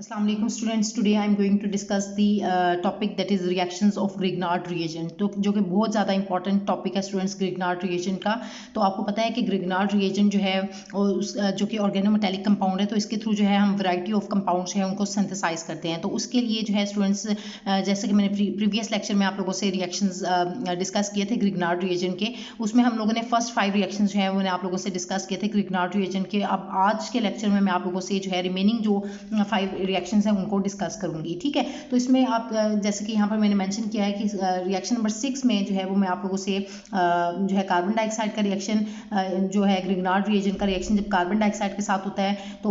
Assalamu alaikum students. Today I am going to discuss the topic that is reactions of Grignard reagent. तो जो कि बहुत ज़्यादा important topic है students Grignard reagent का। तो आपको पता है कि Grignard reagent जो है जो कि ऑर्गेनोमेटेलिक कंपाउंड है, तो इसके थ्रू जो है हम वैरायटी ऑफ कंपाउंड्स हैं उनको सिंथेसाइज करते हैं। तो उसके लिए जो है स्टूडेंट्स जैसे कि मैंने प्रीवियस लेक्चर में आप लोगों से रिएक्शंस डिस्कस किए थे Grignard reagent के, उसमें हम लोगों ने फर्स्ट 5 रिएक्शंस जो है मैंने आप लोगों से डिस्कस किए थे Grignard reagent के। अब आज के लेक्चर में मैं आप लोगों से जो है रिमेनिंग जो 5 रिएक्शंस हैं उनको डिस्कस करूंगी। ठीक है, तो इसमें आप जैसे कि यहाँ पर मैंने मेंशन किया है कि रिएक्शन नंबर 6 में जो है वो मैं आप लोगों से जो है कार्बन डाइऑक्साइड का रिएक्शन जो है Grignard reagent का रिएक्शन जब कार्बन डाइऑक्साइड के साथ होता है तो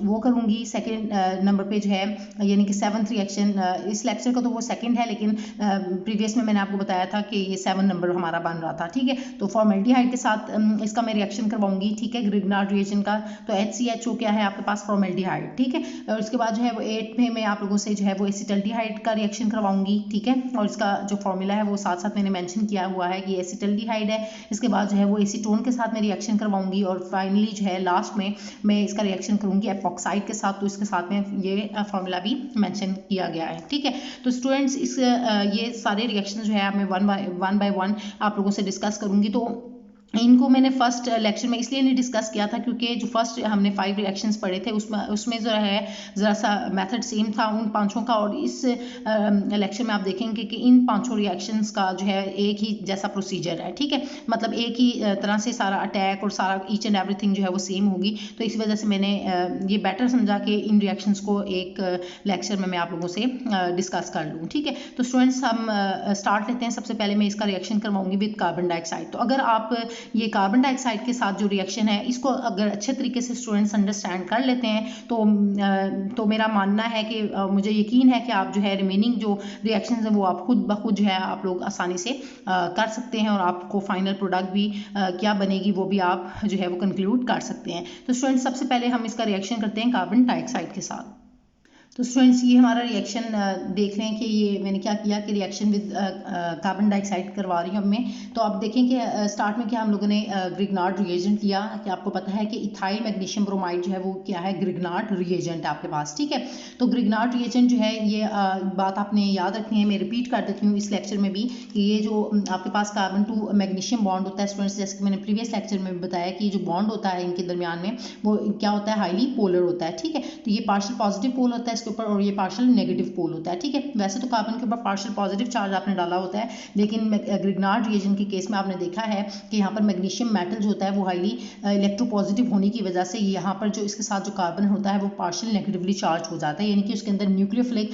वो करूंगी। सेकंड नंबर पे जो है यानी कि 7th रिएक्शन, इस लेक्चर का तो वो सेकंड है, लेकिन प्रीवियस में मैंने आपको बताया था कि ये 7 नंबर हमारा बन रहा था। ठीक है, तो फॉर्मेल्डिहाइड के साथ इसका मैं रिएक्शन करवाऊंगी। ठीक है, Grignard reagent का तो HCHO क्या है आपके पास, फॉर्मेल्डिहाइड। ठीक है, और उसके बाद जो है वो 8 में मैं आप लोगों से जो है वो एसिटल्डिहाइड का रिएक्शन करवाऊंगी। ठीक है, और इसका जो फॉर्मूला है वो साथ साथ मैंने मेंशन किया हुआ है कि एसिटल्डिहाइड है। इसके बाद जो है वो एसीटोन के साथ मैं रिएक्शन करवाऊंगी और फाइनली जो है लास्ट में मैं इसका रिएक्शन करूंगी एपॉक्साइड के साथ। तो इसके साथ में ये फॉर्मूला भी मेंशन किया गया है। ठीक है, तो स्टूडेंट्स इस ये सारे रिएक्शन जो है मैं वन बाय वन आप लोगों से डिस्कस करूंगी। तो इनको मैंने फर्स्ट लेक्चर में इसलिए नहीं डिस्कस किया था क्योंकि जो फर्स्ट हमने 5 रिएक्शंस पढ़े थे उसमें जो है ज़रा सा मेथड सेम था उन पांचों का, और इस लेक्चर में आप देखेंगे कि इन पांचों रिएक्शंस का जो है एक ही जैसा प्रोसीजर है। ठीक है, मतलब एक ही तरह से सारा अटैक और सारा ईच एंड एवरीथिंग जो है वो सेम होगी। तो इस वजह से मैंने ये बेटर समझा कि इन रिएक्शंस को एक लेक्चर में मैं आप लोगों से डिस्कस कर लूँ। ठीक है, तो स्टूडेंट्स हम स्टार्ट लेते हैं। सबसे पहले मैं इसका रिएक्शन करवाऊंगी विद कार्बन डाइऑक्साइड। तो अगर आप ये कार्बन डाइऑक्साइड के साथ जो रिएक्शन है इसको अगर अच्छे तरीके से स्टूडेंट्स अंडरस्टैंड कर लेते हैं तो मेरा मानना है कि मुझे यकीन है कि आप जो है रिमेनिंग जो रिएक्शंस हैं वो आप खुद ब खुद जो है आप लोग आसानी से कर सकते हैं, और आपको फाइनल प्रोडक्ट भी क्या बनेगी वो भी आप जो है वो कंक्लूड कर सकते हैं। तो स्टूडेंट्स सबसे पहले हम इसका रिएक्शन करते हैं कार्बन डाइऑक्साइड के साथ। तो स्टूडेंट्स ये हमारा रिएक्शन देख रहे हैं कि ये मैंने क्या किया कि रिएक्शन विद कार्बन डाइऑक्साइड करवा रही हूँ मैं। तो आप देखें कि स्टार्ट में क्या हम लोगों ने Grignard reagent लिया कि आपको पता है कि इथाइल मैग्नीशियम ब्रोमाइड जो है वो क्या है, Grignard reagent आपके पास। ठीक है, तो Grignard reagent जो है ये बात आपने याद रखनी है, मैं रिपीट कर देती हूँ इस लेक्चर में भी कि ये जो आपके पास कार्बन टू मैग्नीशियम बॉन्ड होता है स्टूडेंट्स, जैसे कि मैंने प्रीवियस लेक्चर में बताया कि जो बॉन्ड होता है इनके दरमियान में वो क्या होता है, हाईली पोलर होता है। ठीक है, तो ये पार्शियल पॉजिटिव पोल होता है के ऊपर और ये पार्शियल नेगेटिव पोल होता है। ठीक है, वैसे तो कार्बन के ऊपर पार्शियल पॉजिटिव चार्ज आपने डाला होता है, लेकिन Grignard reagent के केस में आपने देखा है कि यहाँ पर मैग्नीशियम मेटल जो होता है वो हाईली इलेक्ट्रोपॉजिटिव होने की वजह से यहाँ पर जो इसके साथ जो कार्बन होता है वो पार्शियल नेगेटिवली चार्ज हो जाता है, यानी कि उसके अंदर न्यूक्लियोफिलिक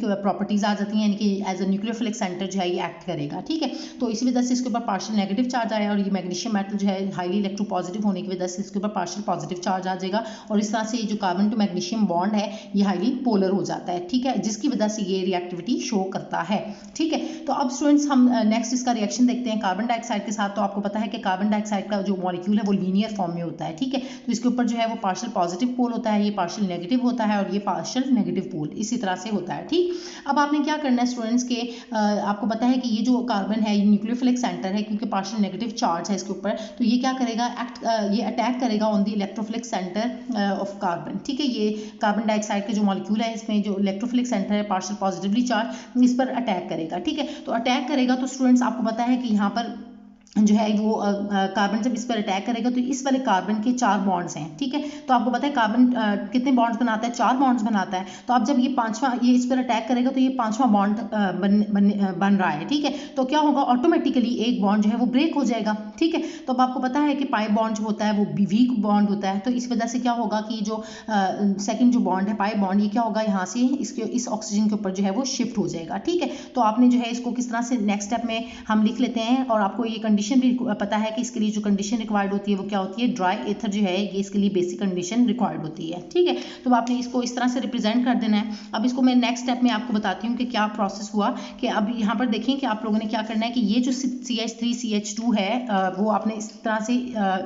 प्रॉपर्टीज आ जाती हैं, यानी कि एज अ न्यूक्लियोफिलिक सेंटर जो है ये एक्ट करेगा। ठीक है, तो इसी वजह से इसके ऊपर पार्शियल नेगेटिव चार्ज आया और ये मैग्नीशियम मेटल जो है हाईली इलेक्ट्रोपॉजिटिव होने की वजह से इसके ऊपर पार्शियल पॉजिटिव चार्ज आ जाएगा, और इस तरह से जो कार्बन टू मैग्नीशियम बॉन्ड है ये हाईली पोलर हो जाता है। ठीक है, जिसकी वजह से ये रिएक्टिविटी शो करता है। ठीक है, तो अब स्टूडेंट्स हम नेक्स्ट इसका रिएक्शन देखते हैं कार्बन डाइऑक्साइड के साथ। तो आपको पता है कि कार्बन डाइऑक्साइड का जो मॉलिक्यूल है वो लीनियर फॉर्म में होता है। ठीक है, तो इसके ऊपर जो है वो पार्शियल पॉजिटिव पोल होता है, ये पार्शियल नेगेटिव होता है और ये पार्शियल नेगेटिव पोल इसी तरह से होता है। ठीक, अब आपने क्या करना है स्टूडेंट्स के आपको पता है कि ये जो कार्बन है ये न्यूक्लियोफिलिक सेंटर है क्योंकि पार्शियल नेगेटिव चार्ज है इसके ऊपर, तो ये क्या करेगा ये अटैक करेगा on the electrophilic centre of carbon. ठीक है, ये कार्बन डाइऑक्साइड के जो मॉलिक्यूल है इसमें जो इलेक्ट्रोफिलिक सेंटर है पार्शियल पॉजिटिवली चार्ज इस पर अटैक करेगा। ठीक है, तो अटैक करेगा तो स्टूडेंट्स आपको पता है कि यहाँ पर जो है वो कार्बन जब इस पर अटैक करेगा तो इस वाले कार्बन के 4 बॉन्ड्स हैं। ठीक है, तो आपको पता है कार्बन कितने बॉन्ड्स बनाता है, 4 बॉन्ड्स बनाता है। तो अब जब ये पांचवा ये इस पर अटैक करेगा तो ये 5वां बॉन्ड बन रहा है। ठीक है, तो क्या होगा, ऑटोमेटिकली एक बॉन्ड जो है वो ब्रेक हो जाएगा। ठीक है, तो अब आपको पता है कि पाई बॉन्ड जो होता है वो वीक बॉन्ड होता है, तो इस वजह से क्या होगा कि जो सेकंड जो बॉन्ड है पाई बॉन्ड ये क्या होगा, यहाँ से इस ऑक्सीजन के ऊपर जो है वो शिफ्ट हो जाएगा। ठीक है, तो आपने जो है इसको किस तरह से नेक्स्ट स्टेप में हम लिख लेते हैं, और आपको ये कंडीशन भी पता है कि इसके लिए जो कंडीशन रिक्वायर्ड होती है वो क्या होती है, ड्राई एथर जो है ये इसके लिए बेसिक कंडीशन रिक्वायर्ड होती है। ठीक है, तो आपने इसको इस तरह से रिप्रेजेंट कर देना है। अब इसको मैं नेक्स्ट स्टेप में आपको बताती हूँ कि क्या प्रोसेस हुआ, कि अब यहाँ पर देखें कि आप लोगों ने क्या करना है कि ये जो CH3CH2 है वो आपने इस तरह से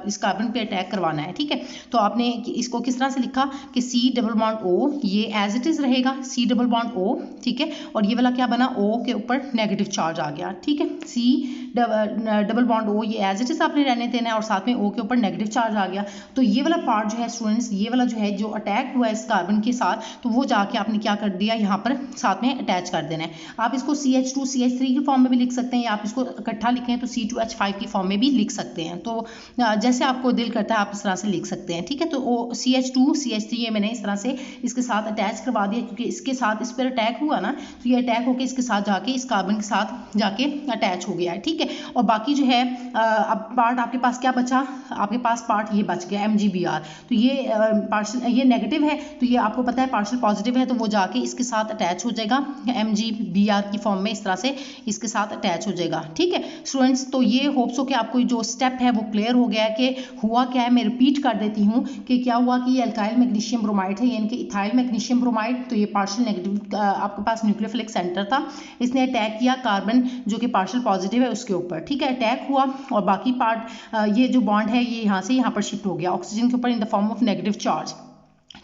इस कार्बन पे अटैक करवाना है। ठीक है, तो आपने इसको किस तरह से लिखा कि C डबल बॉन्ड O ये एज इट इज रहेगा, C डबल बॉन्ड O। ठीक है, और ये वाला क्या बना, O के ऊपर नेगेटिव चार्ज आ गया। ठीक है, C डबल बॉन्ड O ये एज इट इज आपने रहने देना है और साथ में O के ऊपर नेगेटिव चार्ज आ गया। तो ये वाला पार्ट जो है स्टूडेंट्स, ये वाला जो है जो अटैक हुआ है इस कार्बन के साथ, तो वो जाके आपने क्या कर दिया, यहाँ पर साथ में अटैच कर देना है। आप इसको CH2 CH3 की फॉर्म में भी लिख सकते हैं, या आप इसको इकट्ठा लिखें तो C2H5 की फॉर्म में भी लिख सकते हैं। तो जैसे आपको दिल करता है आप इस तरह से लिख सकते हैं, ठीक है। तो CH2 CH3 ये मैंने इस तरह से इसके साथ अटैच करवा दिया, क्योंकि इसके साथ इस पर अटैक हुआ ना, तो ये अटैक होकर इसके साथ जाके इस कार्बन के साथ जाके अटैच हो गया है, ठीक है। और बाकी जो है अब पार्ट आपके पास क्या बचा, आपके पास पार्ट ये बच गया MgBr। तो ये पार्शियल, ये नेगेटिव है, तो ये आपको पता है पार्शियल पॉजिटिव है, तो वो जाके इसके साथ अटैच हो जाएगा MgBr की फॉर्म में, इस तरह से इसके साथ अटैच हो जाएगा, ठीक है स्टूडेंट्स। तो ये होप्स हो कि आपको जो स्टेप है वो क्लियर हो गया है कि हुआ क्या है। मैं रिपीट कर देती हूँ कि क्या हुआ कि ये अल्काइल मैग्नीशियम ब्रोमाइड है, यानी कि इथाइल मैग्नीशियम ब्रोमाइड। तो ये पार्शियल नेगेटिव आपके पास न्यूक्लियोफिलिक सेंटर था, इसने अटैक किया कार्बन जो कि पार्शियल पॉजिटिव है उसके ऊपर, ठीक है। अटैक हुआ और बाकी पार्ट ये जो बॉन्ड है ये यहाँ से यहाँ पर शिफ्ट हो गया ऑक्सीजन के ऊपर in the form of negative charge,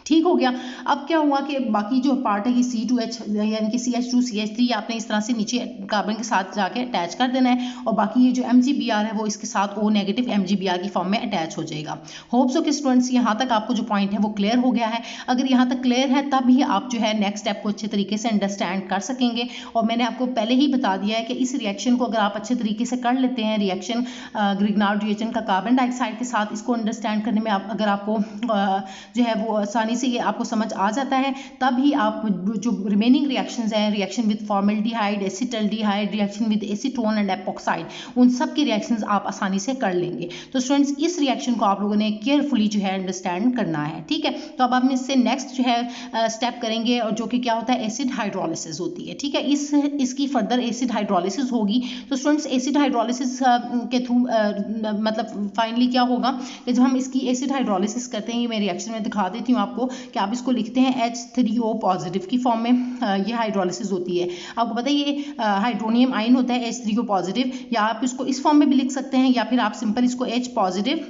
ठीक हो गया। अब क्या हुआ कि बाकी जो पार्ट है ये C2H यानी कि CH2 CH3 आपने इस तरह से नीचे कार्बन के साथ जाके अटैच कर देना है, और बाकी ये जो MgBr है वो इसके साथ O नेगेटिव MgBr की फॉर्म में अटैच हो जाएगा। होप्स हो कि स्टूडेंट्स यहाँ तक आपको जो पॉइंट है वो क्लियर हो गया है। अगर यहाँ तक क्लियर है तब ही आप जो है नेक्स्ट स्टेप को अच्छे तरीके से अंडरस्टैंड कर सकेंगे। और मैंने आपको पहले ही बता दिया है कि इस रिएक्शन को अगर आप अच्छे तरीके से कर लेते हैं, रिएक्शन ग्रिग्नार्ड रिएजेंट का कार्बन डाइऑक्साइड के साथ, इसको अंडरस्टैंड करने में अगर आपको जो है वो आसानी से ये आपको समझ आ जाता है, तब ही आप जो रिमेनिंग रिएक्शंस हैं, reaction with formaldehyde, acetaldehyde, reaction with acetone and epoxide, उन सब की रिएक्शंस आप आसानी से कर लेंगे। तो स्टूडेंट्स इस रिएक्शन को आप लोगों ने केयरफुली जो है अंडरस्टैंड करना है, ठीक है। तो अब हम इससे नेक्स्ट जो है स्टेप करेंगे, और जो कि क्या होता है, एसिड हाइड्रोलिसिस होती है, ठीक है। इसकी फर्दर एसिड हाइड्रोलिसिस होगी। तो स्टूडेंट्स एसिड हाइड्रोलिसिस के थ्रू मतलब फाइनली क्या होगा कि जब हम इसकी एसिड हाइड्रोलिसिस करते हैं, ये मैं रिएक्शन में दिखा देती हूँ आपको कि आप इसको लिखते हैं H3O पॉजिटिव की फॉर्म में, ये हाइड्रोलिसिस होती है। आपको पता है ये हाइड्रोनियम आयन होता है H3O पॉजिटिव, या आप इसको इस फॉर्म में भी लिख सकते हैं, या फिर आप सिंपल इसको H पॉजिटिव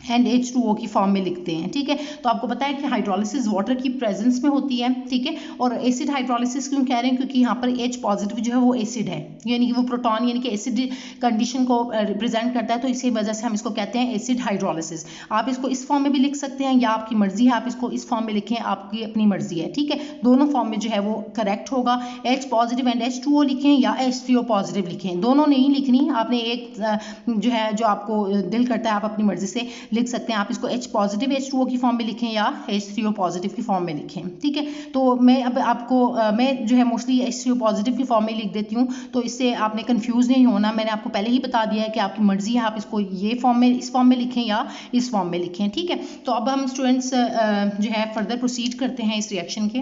एंड H2O की फॉर्म में लिखते हैं, ठीक है। तो आपको पता है कि हाइड्रोलिसिस वाटर की प्रेजेंस में होती है, ठीक है। और एसिड हाइड्रोलिसिस क्यों कह रहे हैं, क्योंकि यहाँ पर H पॉजिटिव जो है वो एसिड है, यानी कि वो प्रोटॉन यानी कि एसिड कंडीशन को रिप्रेजेंट करता है, तो इसी वजह से हम इसको कहते हैं एसिड हाइड्रोलिसिस। आप इसको इस फॉर्म में भी लिख सकते हैं, या आपकी मर्जी है आप इसको इस फॉर्म में लिखें, आपकी अपनी मर्जी है, ठीक है। दोनों फॉर्म में जो है वो करेक्ट होगा। H पॉजिटिव एंड H2O लिखें या H3O पॉजिटिव लिखें, दोनों नहीं लिखनी, आपने एक जो है जो आपको दिल करता है आप अपनी मर्जी से लिख सकते हैं। आप इसको H पॉजिटिव H2O की फॉर्म में लिखें या H3O पॉजिटिव की फॉर्म में लिखें, ठीक है। तो मैं अब आपको मैं जो है मोस्टली H3O पॉजिटिव की फॉर्म में लिख देती हूँ, तो इससे आपने कंफ्यूज नहीं होना। मैंने आपको पहले ही बता दिया है कि आपकी मर्जी है, आप इसको ये फॉर्म में इस फॉर्म में लिखें या इस फॉर्म में लिखें, ठीक है। तो अब हम स्टूडेंट्स जो है फर्दर प्रोसीड करते हैं इस रिएक्शन के।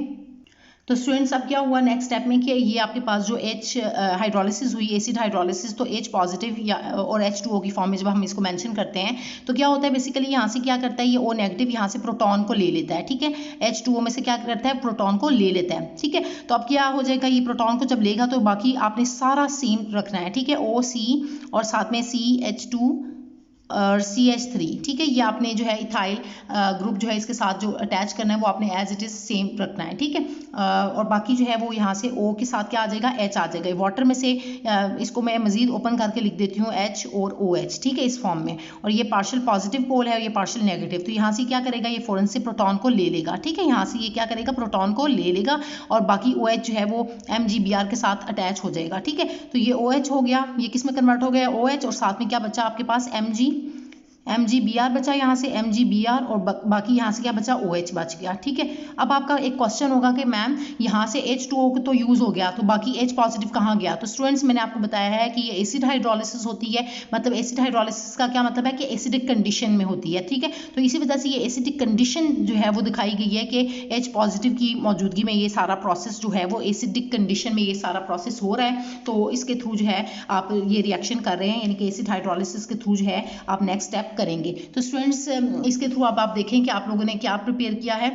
तो स्टूडेंट्स अब क्या हुआ नेक्स्ट स्टेप में कि ये आपके पास जो H हाइड्रोलिसिस हुई, एसिड हाइड्रोलिसिस, तो H पॉजिटिव या और H2O की फॉर्म में जब हम इसको मेंशन करते हैं तो क्या होता है, बेसिकली यहाँ से क्या करता है, ये O नेगेटिव यहाँ से प्रोटॉन को ले लेता है, ठीक है। H2O में से क्या करता है, प्रोटॉन को ले लेता है, ठीक है। तो अब क्या हो जाएगा, ये प्रोटॉन को जब लेगा तो बाकी आपने सारा सेम रखना है, ठीक है। OC और साथ में CH2 और CH3, ठीक है। ये आपने जो है इथाइल ग्रुप जो है इसके साथ जो अटैच करना है वो आपने एज इट इज सेम रखना है, ठीक है। और बाकी जो है वो यहाँ से O के साथ क्या आ जाएगा, H आ जाएगा। वाटर में से इसको मैं मजीद ओपन करके लिख देती हूँ H और OH, ठीक है, इस फॉर्म में। और ये पार्शियल पॉजिटिव पोल है और ये पार्शियल नेगेटिव, तो यहाँ से क्या करेगा, ये फौरन से प्रोटॉन को ले लेगा, ठीक है। यहाँ से ये क्या करेगा, प्रोटॉन को ले लेगा, और बाकी OH जो है वो MgBr के साथ अटैच हो जाएगा, ठीक है। तो ये OH हो गया, ये किस में कन्वर्ट हो गया, OH, और साथ में क्या बचा आपके पास MgBr बचा, यहाँ से MgBr, और बाकी यहाँ से क्या बचा, OH बच गया, ठीक है। अब आपका एक क्वेश्चन होगा कि मैम यहाँ से H2O तो यूज़ हो गया, तो बाकी H पॉजिटिव कहाँ गया। तो स्टूडेंट्स मैंने आपको बताया है कि ये एसिड हाइड्रोलिसिस होती है, मतलब एसिड हाइड्रोलिसिस का क्या मतलब है कि एसिडिक कंडीशन में होती है, ठीक है। तो इसी वजह से ये एसिडिक कंडीशन जो है वो दिखाई गई है कि H पॉजिटिव की मौजूदगी में ये सारा प्रोसेस जो है वो एसिडिक कंडीशन में ये सारा प्रोसेस हो रहा है, तो इसके थ्रू जो है आप ये रिएक्शन कर रहे हैं, यानी कि एसिड हाइड्रोलिसिस के थ्रू जो है आप नेक्स्ट स्टेप करेंगे। तो स्टूडेंट्स इसके थ्रू अब आप देखें कि आप लोगों ने क्या प्रिपेयर किया है।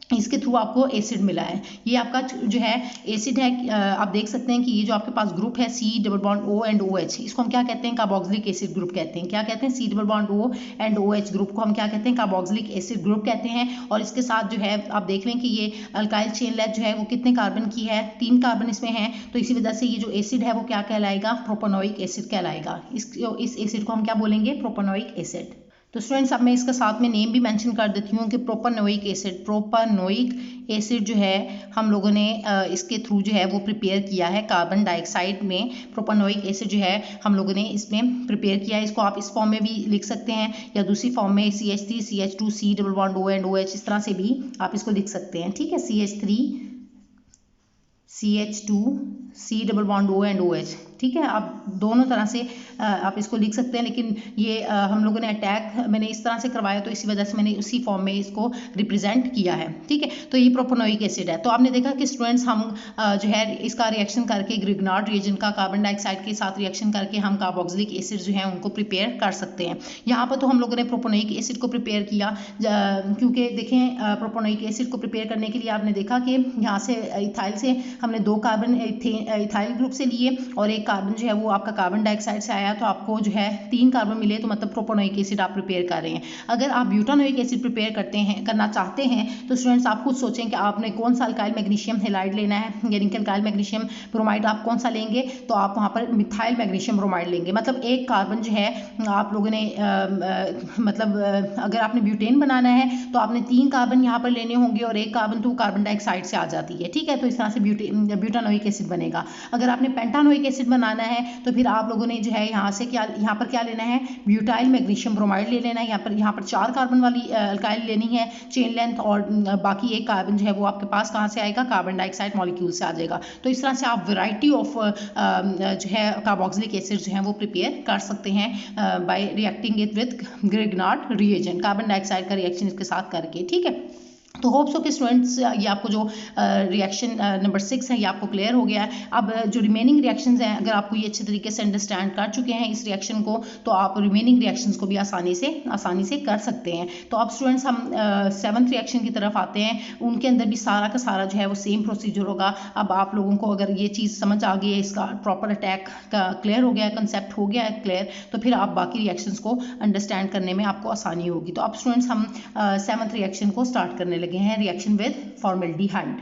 इसके थ्रू आपको एसिड मिला है। ये आपका जो है एसिड है, आप देख सकते हैं कि ये जो आपके पास ग्रुप है C double bond O and OH, इसको हम क्या कहते हैं, कार्बोक्सिलिक एसिड ग्रुप कहते हैं। क्या कहते हैं, C double bond O and OH group को हम क्या कहते हैं, कार्बोक्सिलिक एसिड ग्रुप कहते हैं। और इसके साथ जो है आप देख लें कि ये अल्काइल चेन लेंथ जो है वो कितने कार्बन की है, 3 कार्बन इसमें है। तो इसी वजह से ये जो एसिड है वो क्या कहलाएगा, प्रोपेनोइक एसिड कहलाएगा। इस एसिड को हम क्या बोलेंगे, प्रोपेनोइक एसिड। तो स्टूडेंट्स अब मैं इसका साथ में नेम भी मेंशन कर देती हूँ कि प्रोपेनोइक एसिड जो है हम लोगों ने इसके थ्रू जो है वो प्रिपेयर किया है कार्बन डाइऑक्साइड में। प्रोपेनोइक एसिड जो है हम लोगों ने इसमें प्रिपेयर किया है। इसको आप इस फॉर्म में भी लिख सकते हैं या दूसरी फॉर्म में CH3 CH2 C double bond O and OH, इस तरह से भी आप इसको लिख सकते हैं। ठीक है, CH3 CH2 C double bond O and OH। ठीक है, आप दोनों तरह से आप इसको लिख सकते हैं, लेकिन ये हम लोगों ने अटैक मैंने इस तरह से करवाया तो इसी वजह से मैंने उसी फॉर्म में इसको रिप्रेजेंट किया है। ठीक है, तो ये प्रोपेनोइक एसिड है। तो आपने देखा कि स्टूडेंट्स हम जो है इसका रिएक्शन करके ग्रिग्नार्ड रिएजेंट का कार्बन डाइऑक्साइड के साथ रिएक्शन करके हम कार्बोक्सिलिक एसिड जो है उनको प्रिपेयर कर सकते हैं। यहाँ पर तो हम लोगों ने प्रोपेनोइक एसिड को प्रिपेयर किया, क्योंकि देखें प्रोपेनोइक एसिड को प्रिपेयर करने के लिए आपने देखा कि यहाँ से इथाइल से हमने 2 कार्बन इथाइल ग्रुप से लिए और एक कार्बन जो है वो आपका कार्बन डाइऑक्साइड से आया, तो आपको जो है 3 कार्बन मिले, तो मतलब प्रोपेनोइक एसिड आप प्रिपेयर कर रहे हैं। अगर आप ब्यूटानोइक एसिड प्रिपेयर करना चाहते हैं तो स्टूडेंट्स आप खुद सोचें कि आपने कौन सा अल्काइल मैग्नीशियम हैलाइड लेना है, यानी कि अल्काइल मैग्नीशियम ब्रोमाइड आप कौन सा लेंगे, तो आप वहाँ पर मिथाइल मैग्नीशियम ब्रोमाइड लेंगे। मतलब एक कार्बन जो है आप लोगों ने मतलब अगर आपने ब्यूटेन बनाना है तो आपने 3 कार्बन यहाँ पर लेने होंगे और एक कार्बन तो कार्बन डाइऑक्साइड से आ जाती है। ठीक है, तो इस तरह से ब्यूटानोइक एसिड बनेगा। अगर आपने पेंटानोइक एसिड बनाना है तो फिर आप लोगों ने जो है यहाँ पर क्या लेना है, ब्यूटाइल मैग्नीशियम ब्रोमाइड ले लेना है। यहाँ पर 4 कार्बन वाली अल्काइल लेनी है चेन लेंथ, और बाकी एक कार्बन जो है वो आपके पास कहाँ से आएगा, कार्बन डाइऑक्साइड मॉलिक्यूल से आ जाएगा। तो इस तरह से आप वैरायटी ऑफ जो है कार्बोक्सिलिक एसिड जो है वो प्रिपेयर कर सकते हैं bye reacting it with Grignard reagent, carbon dioxide का रिएक्शन इसके साथ करके। ठीक है, तो होप सो कि स्टूडेंट्स ये आपको जो रिएक्शन नंबर 6 है ये आपको क्लियर हो गया है। अब जो रिमेनिंग रिएक्शंस हैं, अगर आपको ये अच्छे तरीके से अंडरस्टैंड कर चुके हैं इस रिएक्शन को, तो आप रिमेनिंग रिएक्शंस को भी आसानी से कर सकते हैं। तो अब स्टूडेंट्स हम 7th रिएक्शन की तरफ आते हैं। उनके अंदर भी सारा का सारा जो है वो सेम प्रोसीजर होगा। अब आप लोगों को अगर ये चीज़ समझ आ गई है, इसका प्रॉपर अटैक का क्लियर हो गया है, कंसेप्ट हो गया है क्लियर, तो फिर आप बाकी रिएक्शंस को अंडरस्टैंड करने में आपको आसानी होगी। तो अब स्टूडेंट्स हम 7th रिएक्शन को स्टार्ट करने लगे हैं, रिएक्शन विद फॉर्मल्डिहाइड।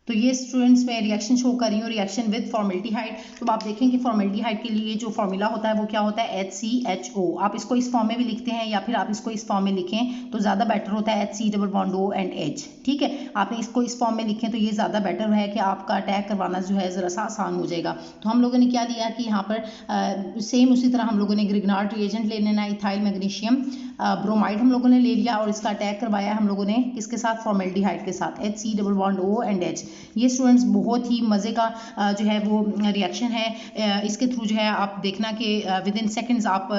तो ये स्टूडेंट्स मैं रिएक्शन शो कर रही हूँ, रिएक्शन विद फॉर्मल्डिहाइड। तो आप देखें कि फॉर्मल्डिहाइड के लिए जो फॉर्मूला होता है वो क्या होता है, HCHO। आप इसको इस फॉर्म में भी लिखते हैं या फिर आप इसको इस फॉर्म में लिखें तो ज़्यादा बेटर होता है, HC double bond O and H। ठीक है, आपने इसको इस फॉर्म में लिखें तो ये ज़्यादा बेटर है कि आपका अटैक करवाना जो है ज़रा सा आसान हो जाएगा। तो हम लोगों ने क्या लिया कि यहाँ पर सेम उसी तरह हम लोगों ने ग्रिग्नार्ड रिएजेंट ले लेना, इथाइल मैग्नीशियम ब्रोमाइड हम लोगों ने ले लिया और इसका अटैक करवाया हम लोगों ने किसके साथ, फॉर्मल्डिहाइड के साथ, HC double bond O and H। ये स्टूडेंट्स बहुत ही मज़े का जो है वो रिएक्शन है। इसके थ्रू जो है आप देखना कि विद इन सेकेंड्स आप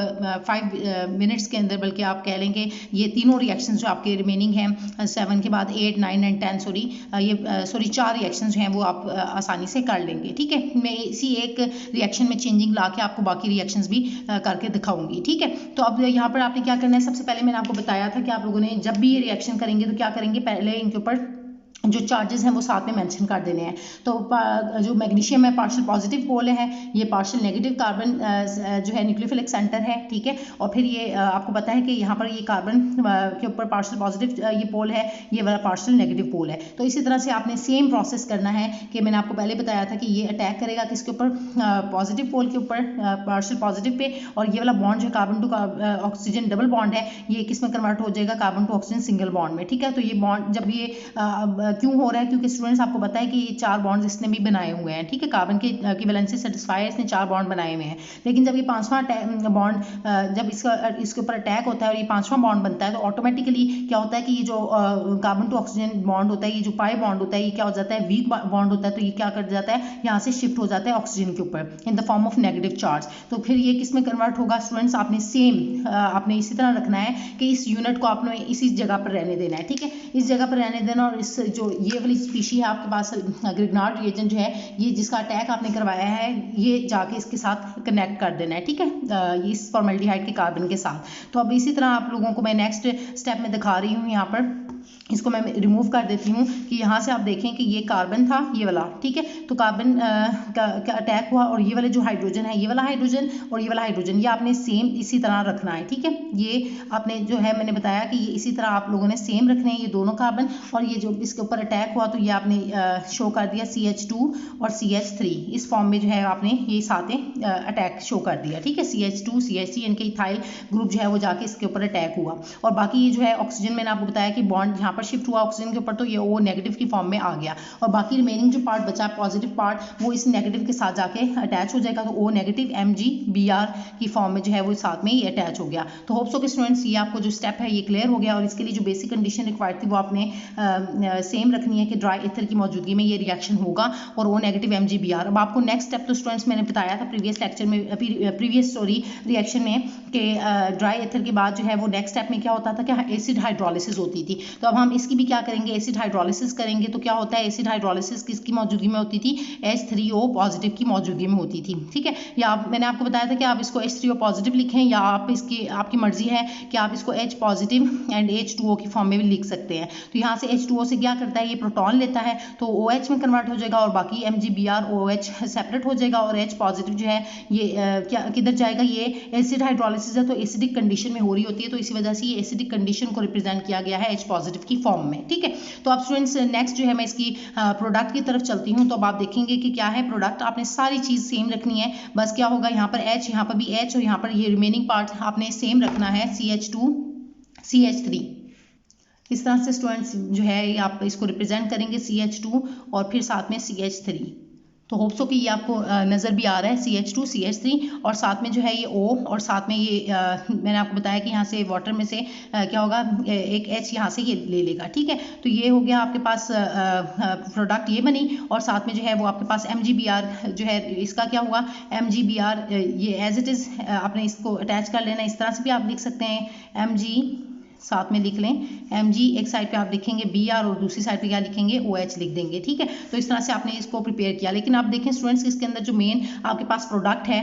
5 मिनट्स के अंदर, बल्कि आप कह लेंगे ये तीनों रिएक्शंस जो आपके रिमेनिंग हैं 7 के बाद 8, 9 एंड 10 सॉरी 4 रिएक्शन जो हैं वो आप आसानी से कर लेंगे। ठीक है, मैं इसी एक रिएक्शन में चेंजिंग ला के आपको बाकी रिएक्शंस भी करके दिखाऊंगी। ठीक है, तो अब यहाँ पर आपने क्या करना है, सबसे पहले मैंने आपको बताया था कि आप लोगों ने जब भी ये रिएक्शन करेंगे तो क्या करेंगे, पहले इनके ऊपर जो चार्जेस हैं वो साथ में मेंशन कर देने हैं। तो जो मैग्नीशियम है पार्शियल पॉजिटिव पोल है, ये पार्शियल नेगेटिव कार्बन जो है न्यूक्लियोफिलिक सेंटर है। ठीक है, और फिर ये आपको पता है कि यहाँ पर ये कार्बन के ऊपर पार्शियल पॉजिटिव ये पोल है, ये वाला पार्शियल नेगेटिव पोल है। तो इसी तरह से आपने सेम प्रोसेस करना है कि मैंने आपको पहले बताया था कि ये अटैक करेगा किसके ऊपर, पॉजिटिव पोल के ऊपर, पार्शियल पॉजिटिव पे, और ये वाला बॉन्ड जो है carbon to oxygen double bond है, ये किस में कन्वर्ट हो जाएगा, carbon to oxygen single bond में। ठीक है, तो ये बॉन्ड जब ये क्यों हो रहा है, क्योंकि स्टूडेंट्स आपको पता है कि ये 4 बॉन्ड्स इसने भी बनाए हुए हैं। ठीक है, कार्बन के इक्विवेलेंसी सेटिस्फायर इसने 4 बॉन्ड बनाए हुए हैं, लेकिन जब ये 5वां बॉन्ड जब इसके ऊपर अटैक होता है और ये 5वां बॉन्ड बनता है तो ऑटोमेटिकली क्या होता है कि ये जो कार्बन टू ऑक्सीजन बॉन्ड होता है, ये जो पाई बॉन्ड होता है, ये क्या हो जाता है, वीक बॉन्ड होता है। तो ये क्या कर जाता है, यहाँ से शिफ्ट हो जाता है ऑक्सीजन के ऊपर in the form of negative charge. तो फिर ये किस में कन्वर्ट होगा स्टूडेंट्स, आपने सेम आपने इसी तरह रखना है कि इस यूनिट को आपने इसी जगह पर रहने देना है। ठीक है, इस जगह पर रहने देना, और इस जो ये वाली स्पीशी है आपके पास ग्रिग्नार्ड रिएजेंट जो है, ये जिसका अटैक आपने करवाया है, ये जाके इसके साथ कनेक्ट कर देना है। ठीक है, इस फॉर्मल्डिहाइड के कार्बन के साथ। तो अब इसी तरह आप लोगों को मैं नेक्स्ट स्टेप में दिखा रही हूँ यहाँ पर इसको मैं रिमूव कर देती हूँ कि यहाँ से आप देखें कि ये कार्बन था, ये वाला, ठीक है। तो कार्बन का अटैक हुआ और ये वाले जो हाइड्रोजन है, ये वाला हाइड्रोजन और ये वाला हाइड्रोजन, ये आपने सेम इसी तरह रखना है, ठीक है। ये आपने जो है मैंने बताया कि ये इसी तरह आप लोगों ने सेम रखने हैं, ये दोनों कार्बन, और ये जो इसके ऊपर अटैक हुआ तो ये आपने शो कर दिया CH2 और CH3 इस फॉर्म में जो है आपने ये साथें अटैक शो कर दिया, ठीक है। CH2 CH3 इनके इथाइल ग्रुप जो है वो जाके इसके ऊपर अटैक हुआ, और बाकी ये जो है ऑक्सीजन मैंने आपको बताया कि बॉन्ड जहाँ पर शिफ्ट हुआ ऑक्सीजन के ऊपर तो ये O नेगेटिव की फॉर्म में आ गया, और बाकी रिमेनिंग जो पार्ट बचा पॉजिटिव पार्ट वो इस नेगेटिव के साथ जाके अटैच हो जाएगा, तो O नेगेटिव MgBr की फॉर्म में जो है वो साथ में ही अटैच हो गया। तो होप सो कि स्टूडेंट्स ये आपको जो स्टेप है ये क्लियर हो गया, और इसके लिए जो बेसिक कंडीशन रिक्वायर्ड थी वो आपने सेम रखनी है कि ड्राई ईथर की मौजूदगी में ये रिएक्शन होगा और O नेगेटिव MgBr। अब आपको नेक्स्ट स्टेप तो स्टूडेंट्स मैंने बताया था प्रीवियस लेक्चर में, प्रीवियस रिएक्शन में कि ड्राई ईथर के बाद जो है वो नेक्स्ट स्टेप में क्या होता था कि एसिड हाइड्रोलिसिस होती थी। तो अब हम इसकी भी क्या करेंगे, एसिड हाइड्रोलिसिस करेंगे। तो क्या होता है एसिड हाइड्रोलिसिस किसकी मौजूदगी में होती थी, H3O पॉजिटिव की मौजूदगी में होती थी, ठीक है। या मैंने आपको बताया था कि आप इसको H3O पॉजिटिव लिखें, या आप इसकी आपकी मर्जी है कि आप इसको H पॉजिटिव एंड H2O की फॉर्म में भी लिख सकते हैं। तो यहाँ से H2O से क्या करता है, ये प्रोटॉन लेता है तो OH में कन्वर्ट हो जाएगा, और बाकी MgBr OH सेपरेट हो जाएगा, और H पॉजिटिव जो है ये क्या किधर जाएगा, ये एसिड हाइड्रोलिसिस है तो एसिडिक कंडीशन में हो रही होती है, तो इसी वजह से ये एसिडिक कंडीशन को रिप्रेजेंट किया गया है H पॉजिटिव की फॉर्म में, ठीक है। तो अब स्टूडेंट्स नेक्स्ट जो है मैं इसकी प्रोडक्ट की तरफ चलती हूँ। तो अब आप देखेंगे कि क्या है प्रोडक्ट, आपने सारी चीज़ सेम रखनी है, बस क्या होगा यहाँ पर H, यहाँ पर भी H, और यहाँ पर ये रिमेनिंग पार्ट आपने सेम रखना है CH2 CH3। इस तरह से स्टूडेंट्स जो है आप इसको रिप्रेजेंट करेंगे CH2 और फिर साथ में CH3। तो होप सो कि ये आपको नज़र भी आ रहा है CH2 CH3 और साथ में जो है ये O, और साथ में ये मैंने आपको बताया कि यहाँ से वाटर में से क्या होगा, एक H यहाँ से ये ले लेगा, ठीक है। तो ये हो गया आपके पास प्रोडक्ट ये बनी, और साथ में जो है वो आपके पास MgBr जो है इसका क्या हुआ, MgBr ये एज इट इज़ आपने इसको अटैच कर लेना। इस तरह से भी आप लिख सकते हैं Mg, साथ में लिख लें Mg, एक साइड पे आप लिखेंगे Br और दूसरी साइड पे क्या लिखेंगे OH लिख देंगे, ठीक है। तो इस तरह से आपने इसको प्रिपेयर किया। लेकिन आप देखें स्टूडेंट्स इसके अंदर जो मेन आपके पास प्रोडक्ट है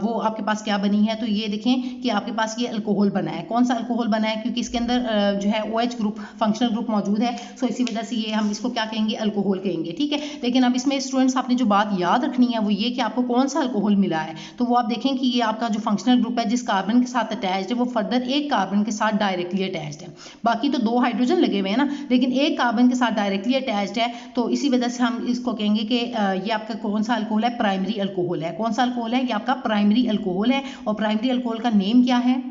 वो आपके पास क्या बनी है, तो ये देखें कि आपके पास ये अल्कोहल बना है। कौन सा अल्कोहल बना है, क्योंकि इसके अंदर जो है OH ग्रुप फंक्शनल ग्रुप मौजूद है, सो इसी वजह से ये हम इसको क्या कहेंगे, अल्कोहल कहेंगे, ठीक है। लेकिन अब इसमें स्टूडेंट्स आपने जो बात याद रखनी है वो ये कि आपको कौन सा अल्कोहल मिला है। तो वो आप देखें कि ये आपका जो फंक्शनल ग्रुप है जिस कार्बन के साथ अटैच्ड है वो फर्दर एक कार्बन के साथ डायरेक्टली अटैच्ड है। बाकी तो दो हाइड्रोजन लगे हुए हैं ना, लेकिन एक कार्बन के साथ डायरेक्टली अटैच्ड है, तो इसी वजह से हम इसको कहेंगे कि ये आपका कौन सा अल्कोहल है, प्राइमरी अल्कोहल है। कौन सा अल्कोहल है, ये आपका प्राइमरी अल्कोहल है। और प्राइमरी अल्कोहल का नेम क्या है,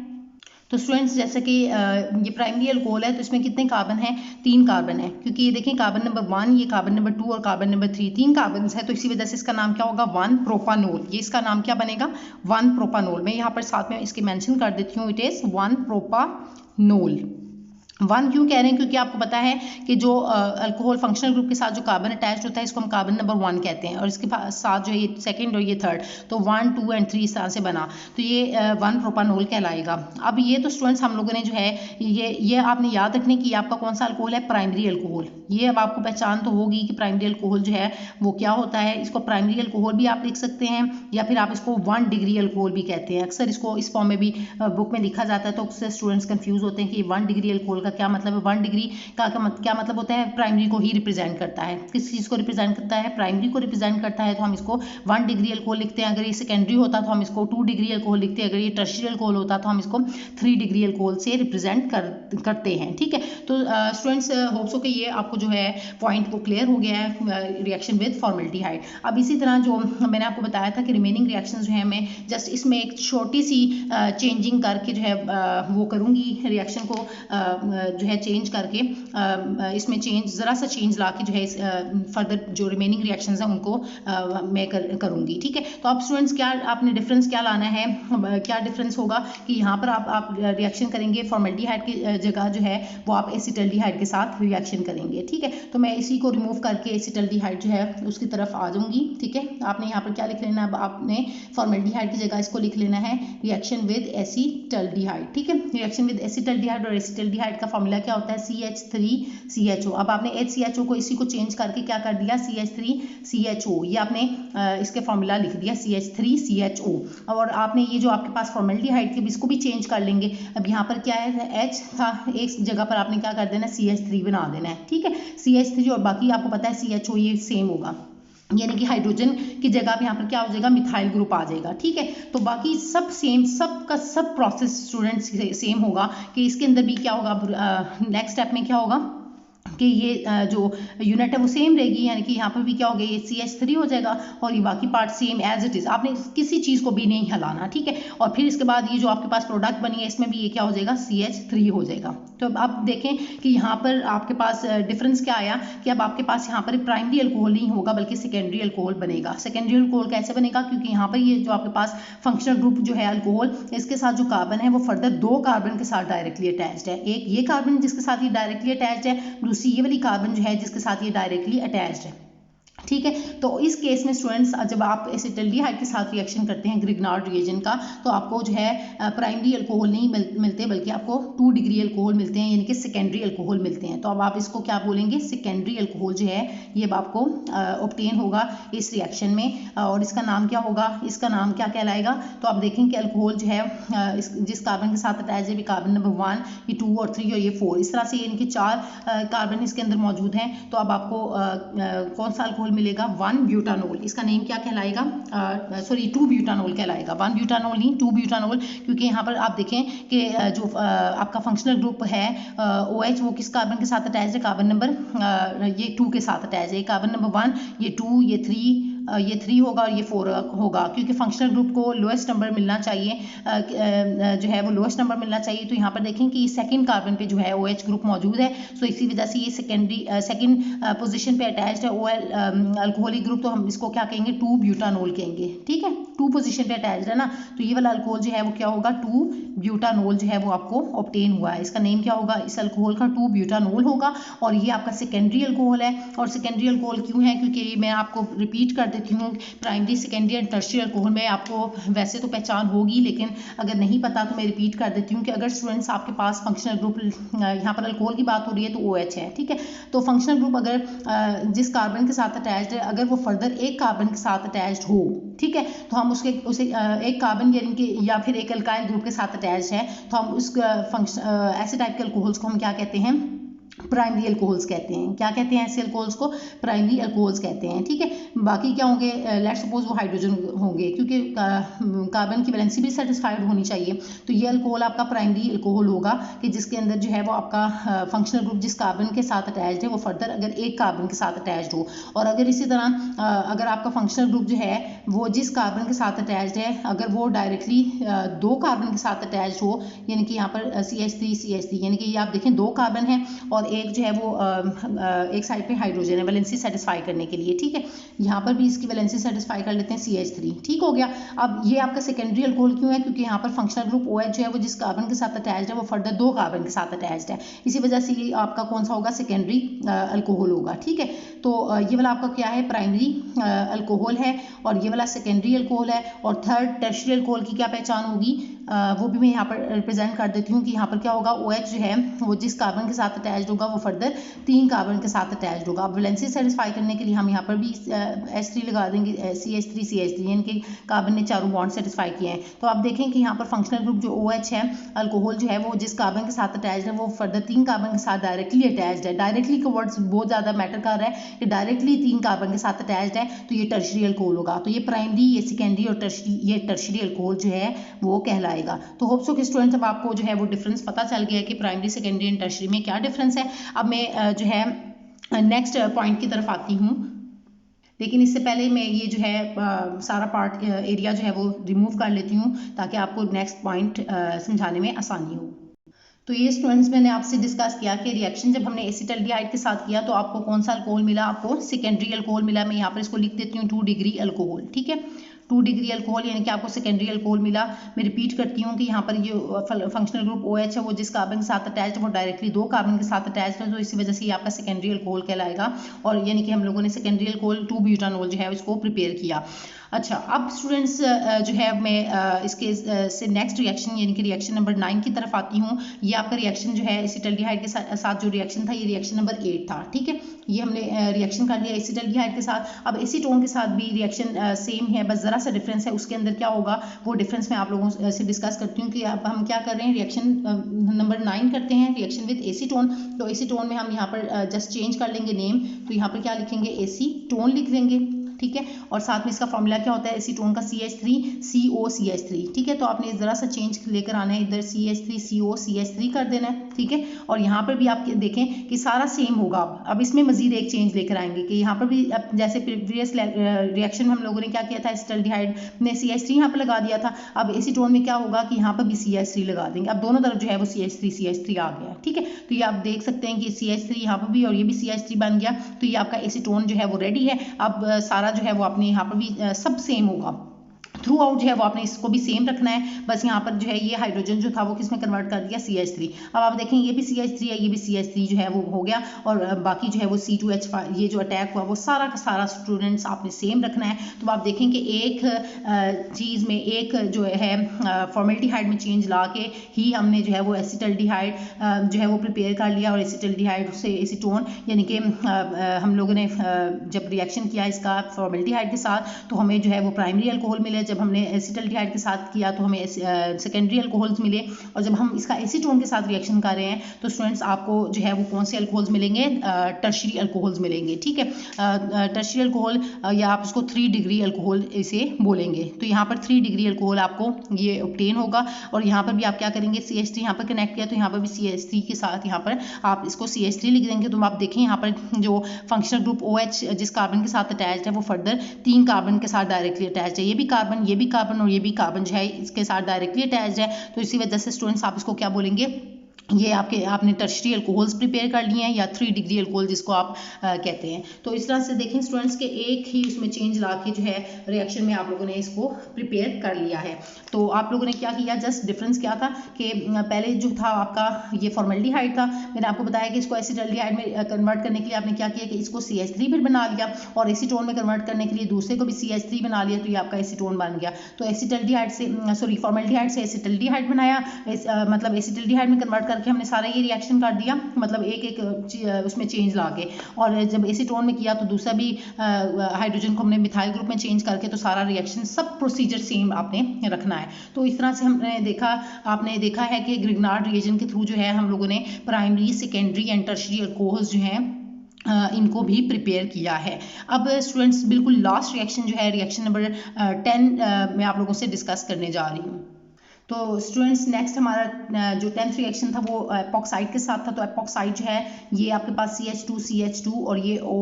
तो स्टूडेंट्स जैसे कि ये प्राइमरी अल्कोहल है तो इसमें कितने कार्बन हैं, 3 कार्बन है। क्योंकि ये देखें कार्बन नंबर 1, ये कार्बन नंबर 2 और कार्बन नंबर 3, 3 कार्बन है, तो इसी वजह से इसका नाम क्या होगा, 1 प्रोपानोल। ये इसका नाम क्या बनेगा, 1 प्रोपानोल। मैं यहाँ पर साथ में इसके मेंशन कर देती हूँ, इट इज़ 1 प्रोपानोल। 1 क्यों कह रहे हैं, क्योंकि आपको पता है कि जो अल्कोहल फंक्शनल ग्रुप के साथ जो कार्बन अटैच्ड होता है इसको हम कार्बन नंबर 1 कहते हैं, और इसके साथ जो है ये सेकंड और ये थर्ड, तो 1 2 एंड 3 इस तरह से बना, तो ये 1 प्रोपानोल कहलाएगा। अब ये तो स्टूडेंट्स हम लोगों ने जो है ये आपने याद रखने की आपका कौन सा अल्कोहल है, प्राइमरी अल्कोहल। ये अब आपको पहचान तो होगी कि प्राइमरी अल्कोहल जो है वो क्या होता है। इसको प्राइमरी अल्कोहल भी आप लिख सकते हैं, या फिर आप इसको 1 डिग्री अल्कोहल भी कहते हैं। अक्सर इसको इस फॉर्म में भी बुक में लिखा जाता है, तो उससे स्टूडेंट्स कंफ्यूज होते हैं कि 1 डिग्री अल्कोहल का क्या मतलब है। 1 डिग्री का क्या मतलब होता है, प्राइमरी को ही रिप्रेजेंट करता है। किस चीज़ को रिप्रेजेंट करता है, प्राइमरी को रिप्रेजेंट करता है, तो हम इसको 1 डिग्री अल्कोहल लिखते हैं। अगर ये सेकेंडरी होता तो हम इसको 2 डिग्री अल्कोहल लिखते हैं। अगर ये टर्शियरी अल्कोहल होता तो हम इसको 3 डिग्री अल्कोहल से रिप्रेजेंट करते हैं, ठीक है। तो स्टूडेंट्स होप्स हो कि ये आपको जो है पॉइंट वो क्लियर हो गया है, रिएक्शन विद फॉर्मेल्डिहाइड। अब इसी तरह जो मैंने आपको बताया था कि रिमेनिंग रिएक्शन जो है मैं जस्ट इसमें एक छोटी सी चेंजिंग करके जो है वो करूँगी, रिएक्शन को जो है चेंज करके इसमें ज़रा सा चेंज ला के जो है फर्दर जो रिमेनिंग रिएक्शंस हैं उनको मैं करूँगी, ठीक है। तो आप स्टूडेंट्स क्या आपने डिफरेंस क्या लाना है, क्या डिफरेंस होगा कि यहाँ पर आप रिएक्शन करेंगे फॉर्मेल्डिहाइड की जगह जो है वो आप एसिटल्डिहाइड के साथ रिएक्शन करेंगे, ठीक है। तो मैं इसी को रिमूव करके एसिटल्डिहाइड जो है उसकी तरफ आ जाऊँगी, ठीक है। आपने यहाँ पर क्या लिख लेना है, आपने फॉर्मेल्डिहाइड की जगह इसको लिख लेना है रिएक्शन विद एसिटल्डिहाइड, ठीक है। रिएक्शन विद एसिटल्डिहाइड और एसिटल्डिहाइड का फॉर्मूला क्या होता है, CH3CHO। अब आपने HCHO को इसी को चेंज करके क्या कर दिया, CH3CHO, ये आपने इसके फॉर्मूला लिख दिया CH3CHO। और आपने ये जो आपके पास फॉर्मेल्डिहाइड थी इसको भी चेंज कर लेंगे। अब यहाँ पर क्या है, H था, एक जगह पर आपने क्या कर देना, CH3 बना देना है, ठीक है। CH3 और बाकी आपको पता है CHO ये सेम होगा, यानी कि हाइड्रोजन की जगह पे यहाँ पर क्या हो जाएगा, मिथाइल ग्रुप आ जाएगा, ठीक है। तो बाकी सब सेम, सब का सब प्रोसेस स्टूडेंट्स सेम होगा कि इसके अंदर भी क्या होगा, नेक्स्ट स्टेप में क्या होगा कि ये जो यूनिट है वो सेम रहेगी, यानी कि यहाँ पर भी क्या हो गया, ये CH3 हो जाएगा और ये बाकी part same as it is, आपने किसी चीज़ को भी नहीं हिलाना, ठीक है। और फिर इसके बाद ये जो आपके पास प्रोडक्ट बनी है इसमें भी ये क्या हो जाएगा, CH3 हो जाएगा। तो अब आप देखें कि यहाँ पर आपके पास डिफरेंस क्या आया कि अब आपके पास यहाँ पर प्राइमरी अल्कोहल नहीं होगा बल्कि सेकेंडरी अल्कोहल बनेगा। सेकेंडरी अल्कोहल कैसे बनेगा, क्योंकि यहाँ पर ये जो आपके पास फंक्शनल ग्रुप जो है अल्कोहल, इसके साथ जो कार्बन है वो फर्दर 2 कार्बन के साथ डायरेक्टली अटैच्ड है। एक ये कार्बन जिसके साथ ये डायरेक्टली अटैच्ड है, दूसरी ये वाली कार्बन जो है जिसके साथ ये डायरेक्टली अटैच्ड है, ठीक है। तो इस केस में स्टूडेंट्स जब आप एसिटाल्डिहाइड के साथ रिएक्शन करते हैं ग्रिग्नार्ड रिएजेंट का, तो आपको जो है प्राइमरी अल्कोहल नहीं मिलते बल्कि आपको 2 डिग्री अल्कोहल मिलते हैं, यानी कि सेकेंडरी अल्कोहल मिलते हैं। तो अब आप इसको क्या बोलेंगे, सेकेंडरी अल्कोहल जो है ये अब आपको ऑब्टेन होगा इस रिएक्शन में। और इसका नाम क्या होगा, इसका नाम क्या कहलाएगा, तो आप देखें कि अल्कोहल जो है जिस कार्बन के साथ अटैच है, कार्बन नंबर 1, ये 2 और 3 और ये 4, इस तरह से इनके 4 कार्बन इसके अंदर मौजूद हैं। तो अब आपको कौन सा अल्कोहल मिलेगा, 1 ब्यूटानोल। इसका नेम क्या कहलाएगा, 2 ब्यूटानोल कहलाएगा, 1 ब्यूटानोल नहीं 2 ब्यूटानोल, क्योंकि यहाँ पर आप देखें कि जो आपका फंक्शनल ग्रुप है OH वो किस कार्बन के साथ अटैच है, कार्बन नंबर ये 2 के साथ अटैच है। कार्बन नंबर 1 ये 2 ये 3 होगा और ये 4 होगा, क्योंकि फंक्शनल ग्रुप को लोएस्ट नंबर मिलना चाहिए, जो है वो लोएस्ट नंबर मिलना चाहिए। तो यहाँ पर देखें कि सेकंड कार्बन पे जो है OH ग्रुप मौजूद है, सो इसी वजह से ये सेकंड पोजीशन पे अटैच्ड है OL अल्कोहलिक ग्रुप, तो हम इसको क्या कहेंगे, 2 ब्यूटानोल कहेंगे, ठीक है। 2 पोजीशन पे अटैच्ड है ना, तो ये वाला अल्कोहल जो है वो क्या होगा, 2 ब्यूटानोल जो है वो आपको ऑब्टेन हुआ है। इसका नेम क्या होगा, इस अल्कोहल का 2 ब्यूटानोल होगा और ये आपका सेकेंडरी अल्कोहल है। और सेकेंडरी अल्कोहल क्यों है, क्योंकि मैं आपको रिपीट कर देती हूँ, primary, secondary and tertiary alcohol में आपको वैसे तो पहचान होगी, लेकिन अगर नहीं पता तो मैं रिपीट कर देती हूँ कि अगर स्टूडेंट्स आपके पास फंक्शनल ग्रुप, यहाँ पर अल्कोहल की बात हो रही है तो OH है, ठीक है। तो फंक्शनल ग्रुप अगर जिस कार्बन के साथ अटैच्ड है, अगर वो फर्दर एक कार्बन के साथ अटैच्ड हो, ठीक है, तो हम उसे एक कार्बन यानी कि या फिर एक अल्काइल ग्रुप के साथ अटैच्ड है, तो हम उस फंक्शन ऐसे टाइप के अल्कोहल्स को हम क्या कहते हैं, प्राइमरी अल्कोहल्स कहते हैं। क्या कहते हैं ऐसे अल्कोहल्स को, प्राइमरी अल्कोहल्स कहते हैं, ठीक है। बाकी क्या होंगे, लेट्स सपोज वो हाइड्रोजन होंगे, क्योंकि कार्बन की वैलेंसी भी सेटिस्फाइड होनी चाहिए, तो ये अल्कोहल आपका प्राइमरी अल्कोहल होगा कि जिसके अंदर जो है वो आपका फंक्शनल ग्रुप जिस कार्बन के साथ अटैच्ड है वो फर्दर अगर एक कार्बन के साथ अटैच्ड हो, और अगर इसी तरह अगर आपका फंक्शनल ग्रुप जो है वो जिस कार्बन के साथ अटैच्ड है अगर वो डायरेक्टली 2 कार्बन के साथ अटैच्ड हो, यानी कि यहाँ पर CH3 यानी कि ये आप देखें 2 कार्बन है और एक जो है वो एक साइड पे हाइड्रोजन है वैलेंसी सेटिस्फाई करने के लिए, ठीक है। यहाँ पर भी इसकी वैलेंसी सेटिस्फाई कर लेते हैं CH3, ठीक हो गया। अब ये आपका सेकेंडरी अल्कोहल क्यों है, क्योंकि यहाँ पर फंक्शनल ग्रुप OH जो है वो जिस कार्बन के साथ अटैच्ड है वो फर्दर 2 कार्बन के साथ अटैच्ड है, इसी वजह से ये आपका कौन सा होगा, सेकेंडरी अल्कोहल होगा, ठीक है। तो ये वाला आपका क्या है, प्राइमरी अल्कोहल है और ये वाला सेकेंडरी अल्कोहल है। और थर्ड टर्शियरी अल्कोहल की क्या पहचान होगी, वो भी मैं यहाँ पर रिप्रेजेंट कर देती हूँ कि यहाँ पर क्या होगा, OH जो है वो जिस कार्बन के साथ अटैच्ड होगा वो फर्दर 3 कार्बन के साथ अटैच्ड होगा। अब वैलेंसी सेटिस्फाई करने के लिए हम यहाँ पर भी H3 लगा देंगे, CH3 यानी कि कार्बन ने चारों बॉन्ड सेटिस्फाई किए हैं। तो आप देखें कि यहाँ पर फंक्शनल ग्रुप जो OH है अल्कोहल जो है वो जिस कार्बन के साथ अटैच्ड है वो फर्दर 3 कार्बन के साथ डायरेक्टली अटैच्ड है। डायरेक्टली का वर्ड्स बहुत ज़्यादा मैटर कर रहा है कि डायरेक्टली 3 कार्बन के साथ अटैच्ड है, तो ये टर्शियरी अल्कोहल होगा। तो ये प्राइमरी, ये सेकेंडरी और ये टर्शियरी अल्कोहल जो है वो कहलाएगा। तो होप सो कि स्टूडेंट्स अब आपको जो है वो डिफरेंस पता चल गया है कि प्राइमरी, सेकेंडरी एंड टर्शियरी में क्या डिफरेंस है। अब मैं जो है नेक्स्ट पॉइंट की तरफ आती हूँ, लेकिन इससे पहले मैं ये जो है सारा पार्ट एरिया जो है वो रिमूव कर लेती हूँ ताकि आपको नेक्स्ट पॉइंट समझाने में आसानी हो। तो ये स्टूडेंट्स मैंने आपसे डिस्कस किया कि रिएक्शन जब हमने एसिटाल्डिहाइड के साथ किया तो आपको कौन सा अल्कोहल मिला, आपको सेकेंडरी अल्कोहल मिला। मैं यहाँ पर इसको लिख देती हूँ 2 डिग्री अल्कोहल, ठीक है। 2 डिग्री अल्कोहल यानी कि आपको सेकेंडरी अल्कोहल मिला। मैं रिपीट करती हूँ कि यहाँ पर ये फंक्शनल ग्रुप OH है वो जिस कार्बन के साथ अटैच है वो डायरेक्टली 2 कार्बन के साथ अटैच है, तो इसी वजह से ये आपका सेकेंडरी अल्कोहल कहलाएगा। और यानी कि हम लोगों ने सेकेंडरी अल्कोहल 2 ब्यूटानॉल जो है इसको प्रिपेयर किया। अच्छा, अब स्टूडेंट्स जो है मैं इसके से नेक्स्ट रिएक्शन यानी कि रिएक्शन नंबर 9 की तरफ आती हूँ। ये आपका रिएक्शन जो है एसिटल्डिहाइड के साथ जो रिएक्शन था ये रिएक्शन नंबर 8 था। ठीक है, ये हमने रिएक्शन कर लिया एसिटल्डिहाइड के साथ। अब एसीटोन के साथ भी रिएक्शन सेम है, बस ज़रा सा डिफरेंस है। उसके अंदर क्या होगा वो डिफरेंस मैं आप लोगों से डिस्कस करती हूँ कि अब हम क्या कर रहे हैं। रिएक्शन नंबर 9 करते हैं, रिएक्शन विद एसीटोन। तो एसीटोन में हम यहाँ पर जस्ट चेंज कर लेंगे नेम, तो यहाँ पर क्या लिखेंगे एसीटोन लिख देंगे। ठीक है, और साथ में इसका फॉर्मूला क्या होता है एसीटोन का CH3COCH3। ठीक है, तो आपने ज़रा सा चेंज लेकर आना है, इधर CH3COCH3 कर देना है। ठीक है, और यहाँ पर भी आप देखें कि सारा सेम होगा। अब इसमें मजीद एक चेंज लेकर आएंगे कि यहाँ पर भी अब जैसे प्रीवियस रिएक्शन में हम लोगों ने क्या किया था, एसिटल्डिहाइड ने CH3 यहाँ पर लगा दिया था। अब एसीटोन में क्या होगा कि यहाँ पर भी CH3 लगा देंगे। अब दोनों तरफ जो है वो CH3 आ गया। ठीक है, तो ये आप देख सकते हैं कि CH3 यहाँ पर भी और ये भी CH3 बन गया। तो ये आपका एसीटोन जो है वो रेडी है। अब सारा जो है वो आपने यहाँ पर भी सब सेम होगा, थ्रू आउट जो है वो आपने इसको भी सेम रखना है। बस यहाँ पर जो है ये हाइड्रोजन जो था वो किस में कन्वर्ट कर दिया CH3। अब आप देखें ये भी CH3 है, ये भी CH3 जो है वो हो गया, और बाकी जो है वो C2H5 ये जो अटैक हुआ वो सारा का सारा स्टूडेंट्स आपने सेम रखना है। तो आप देखें कि एक चीज़ में एक जो है फॉर्मेल्डिहाइड में चेंज ला के ही हमने जो है वो एसिटल्डिहाइड जो है वो प्रिपेयर कर लिया, और एसिटल्डिहाइड से एसीटोन यानी कि हम लोगों ने जब रिएक्शन किया इसका फॉर्मेल्डिहाइड के साथ तो हमें जो है वो प्राइमरी अल्कोहल मिले। जब हमने एसिटल्डिहाइड के साथ किया तो हमें सेकेंडरी अल्कोहल्स मिले, और जब हम इसका एसीटोन के साथ रिएक्शन कर रहे हैं तो स्टूडेंट्स आपको जो है वो कौन से अल्कोहल्स मिलेंगे, टर्शियरी अल्कोहल्स मिलेंगे। ठीक है, टर्शियरी अल्कोहल या आप इसको 3 डिग्री अल्कोहल इसे बोलेंगे। तो यहाँ पर 3 डिग्री अल्कोहल आपको ये ऑब्टेन होगा, और यहाँ पर भी आप क्या करेंगे CH3 यहाँ पर कनेक्ट किया तो यहाँ पर भी CH3 के साथ यहाँ पर आप इसको CH3 लिख देंगे। तो आप देखें यहाँ पर जो फंक्शनल ग्रुप OH जिस कार्बन के साथ अटैच्ड है वो फर्दर 3 कार्बन के साथ डायरेक्टली अटैच्ड है। ये भी कार्बन ये भी कार्बन और ये भी कार्बन जो है इसके साथ डायरेक्टली अटैच्ड है। तो इसी वजह से स्टूडेंट्स आप इसको क्या बोलेंगे, ये आपने टर्शियरी अल्कोहल्स प्रिपेयर कर लिए हैं या 3 डिग्री अल्कोहल जिसको आप कहते हैं। तो इस तरह से देखें स्टूडेंट्स के एक ही उसमें चेंज ला के जो है रिएक्शन में आप लोगों ने इसको प्रिपेयर कर लिया है। तो आप लोगों ने क्या किया, जस्ट डिफरेंस क्या था कि पहले जो था आपका ये फॉर्मेल्डिहाइड था, मैंने आपको बताया कि इसको एसिटल्डिहाइड में कन्वर्ट करने के लिए आपने क्या किया कि इसको CH3 भी बना लिया, और एसीटोन में कन्वर्ट करने के लिए दूसरे को भी CH3 बना लिया, तो ये आपका एसीटोन बन गया। तो एसिटल्डिहाइड से फॉर्मेल्डिहाइड से एसिटल्डिहाइड बनाया, मतलब एसिटल्डिहाइड में कन्वर्ट करके हमने सारा ये रिएक्शन कर दिया, मतलब एक एक उसमें चेंज ला के, और जब एसीटोन में किया तो दूसरा भी हाइड्रोजन को हमने मिथाइल ग्रुप में चेंज करके, तो सारा रिएक्शन सब प्रोसीजर सेम आपने रखना है। तो इस तरह से आपने देखा है कि ग्रिग्नार्ड रिएजन के थ्रू जो है हम लोगों ने primary secondary and tertiary alcohols जो हैं इनको भी प्रिपेयर किया है। अब स्टूडेंट्स बिल्कुल लास्ट रिएक्शन जो है रिएक्शन नंबर 10 मैं आप लोगों से डिस्कस करने जा रही हूँ। तो स्टूडेंट्स नेक्स्ट हमारा जो 10th रिएक्शन था वो एपॉक्साइड के साथ था। तो एपॉक्साइड जो है ये आपके पास CH2 और ये O